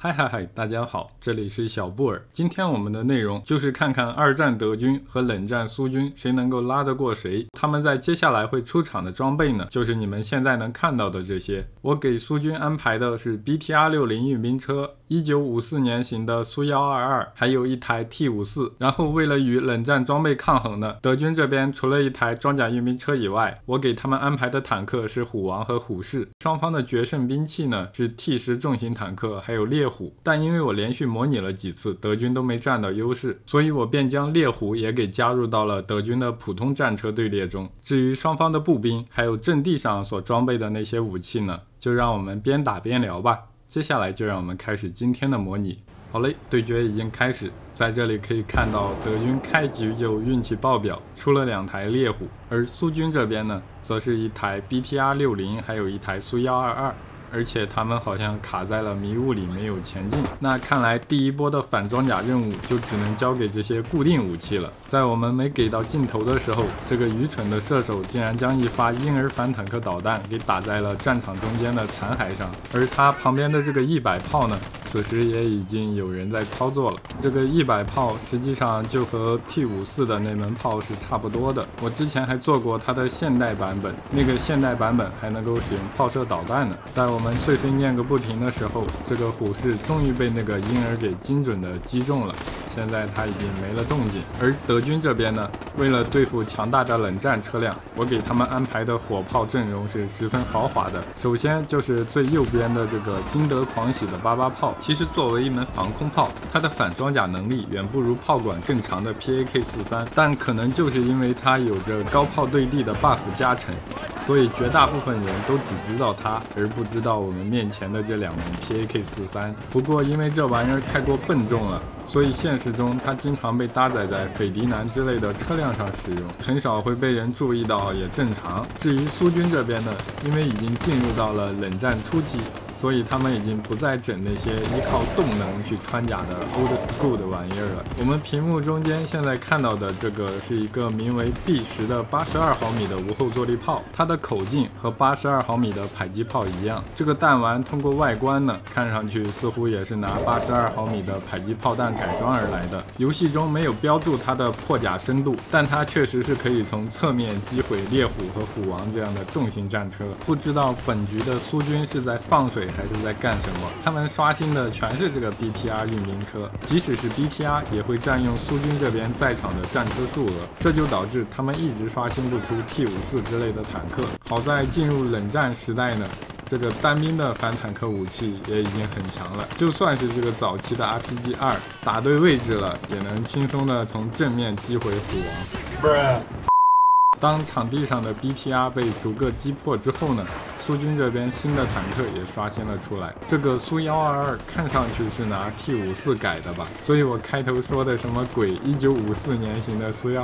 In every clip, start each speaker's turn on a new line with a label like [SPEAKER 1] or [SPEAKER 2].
[SPEAKER 1] 嗨嗨嗨，大家好，这里是小布尔。今天我们的内容就是看看二战德军和冷战苏军谁能够拉得过谁。他们在接下来会出场的装备呢，就是你们现在能看到的这些。我给苏军安排的是 BTR-60 运兵车、1954年型的苏122，还有一台 T54。然后为了与冷战装备抗衡呢，德军这边除了一台装甲运兵车以外，我给他们安排的坦克是虎王和虎式。双方的决胜兵器呢是 T10 重型坦克，还有猎虎。但因为我连续模拟了几次，德军都没占到优势，所以我便将猎虎也给加入到了德军的普通战车队列中。至于双方的步兵还有阵地上所装备的那些武器呢，就让我们边打边聊吧。接下来就让我们开始今天的模拟。好嘞，对决已经开始。在这里可以看到德军开局就运气爆表，出了2台猎虎，而苏军这边呢则是一台 BTR-60， 还有一台苏122。而且他们好像卡在了迷雾里没有前进，那看来第一波的反装甲任务就只能交给这些固定武器了。在我们没给到镜头的时候，这个愚蠢的射手竟然将一发婴儿反坦克导弹给打在了战场中间的残骸上，而他旁边的这个100炮呢，此时也已经有人在操作了。这个100炮实际上就和 T54 的那门炮是差不多的，我之前还做过它的现代版本，那个现代版本还能够使用炮射导弹呢。在我们碎碎念个不停的时候，这个虎式终于被那个婴儿给精准的击中了，现在他已经没了动静。而德军这边呢，为了对付强大的冷战车辆，我给他们安排的火炮阵容是十分豪华的。首先就是最右边的这个金德狂喜的88炮，其实作为一门防空炮，它的反装甲能力远不如炮管更长的 PAK-43，但可能就是因为它有着高炮对地的 buff 加成，所以绝大部分人都只知道它，而不知道我们面前的这2门 PAK-43。不过因为这玩意儿太过笨重了，所以现实中它经常被搭载在斐迪南之类的车辆上使用，很少会被人注意到，也正常。至于苏军这边呢，因为已经进入到了冷战初期，所以他们已经不再整那些依靠动能去穿甲的 old school 的玩意儿了。我们屏幕中间现在看到的这个是一个名为 B10 的82毫米的无后坐力炮，它的口径和82毫米的迫击炮一样。这个弹丸通过外观呢，看上去似乎也是拿82毫米的迫击炮弹改装而来的。游戏中没有标注它的破甲深度，但它确实是可以从侧面击毁猎虎和虎王这样的重型战车。不知道本局的苏军是在放水还是在干什么？他们刷新的全是这个 BTR 运兵车，即使是 BTR 也会占用苏军这边在场的战车数额，这就导致他们一直刷新不出 T54 之类的坦克。好在进入冷战时代呢，这个单兵的反坦克武器也已经很强了，就算是这个早期的 RPG-2， 打对位置了，也能轻松的从正面击毁虎王。当场地上的 BTR 被逐个击破之后呢，苏军这边新的坦克也刷新了出来。这个苏122看上去是拿 T54 改的吧，所以我开头说的什么鬼1954年型的苏122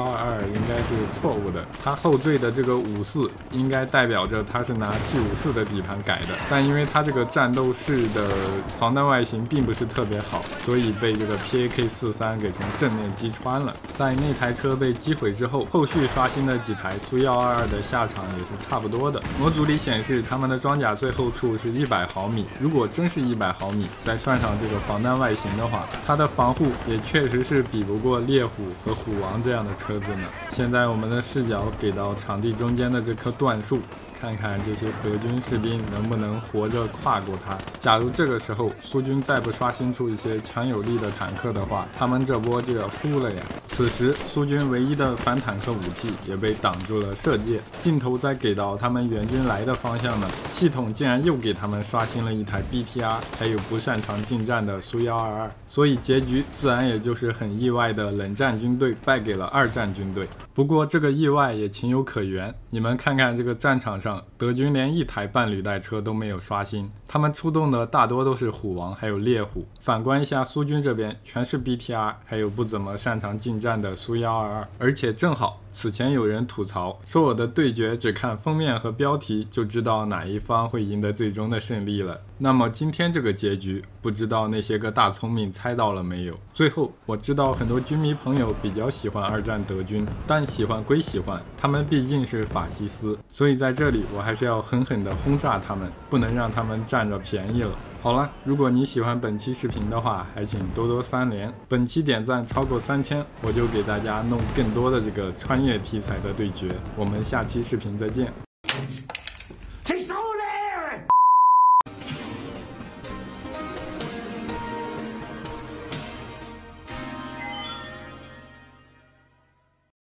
[SPEAKER 1] 应该是错误的，它后缀的这个54应该代表着它是拿 T54 的底盘改的，但因为它这个战斗式的防弹外形并不是特别好，所以被这个 PAK-43 给从正面击穿了。在那台车被击毁之后，后续刷新的几台苏122的下场也是差不多的。模组里显示他们的装甲最后处是100毫米，如果真是100毫米，再算上这个防弹外形的话，它的防护也确实是比不过猎虎和虎王这样的车子呢。现在我们的视角给到场地中间的这棵椴树，看看这些德军士兵能不能活着跨过它。假如这个时候苏军再不刷新出一些强有力的坦克的话，他们这波就要输了呀。此时苏军唯一的反坦克武器也被挡住了射界，镜头再给到他们援军来的方向呢，系统竟然又给他们刷新了一台 BTR， 还有不擅长近战的苏122，所以结局自然也就是很意外的冷战军队败给了二战军队。不过这个意外也情有可原，你们看看这个战场上，德军连一台半履带车都没有刷新，他们出动的大多都是虎王还有猎虎。反观一下苏军这边，全是 BTR， 还有不怎么擅长近战的苏122，而且正好此前有人吐槽说我的对决只看封面和标题就知道哪一方会赢得最终的胜利了。那么今天这个结局，不知道那些个大聪明猜到了没有？最后我知道很多军迷朋友比较喜欢二战德军，但喜欢归喜欢，他们毕竟是法西斯，所以在这里我还是要狠狠地轰炸他们，不能让他们占着便宜了。好了，如果你喜欢本期视频的话，还请多多3连。本期点赞超过3000，我就给大家弄更多的这个穿越题材的对决。我们下期视频再见。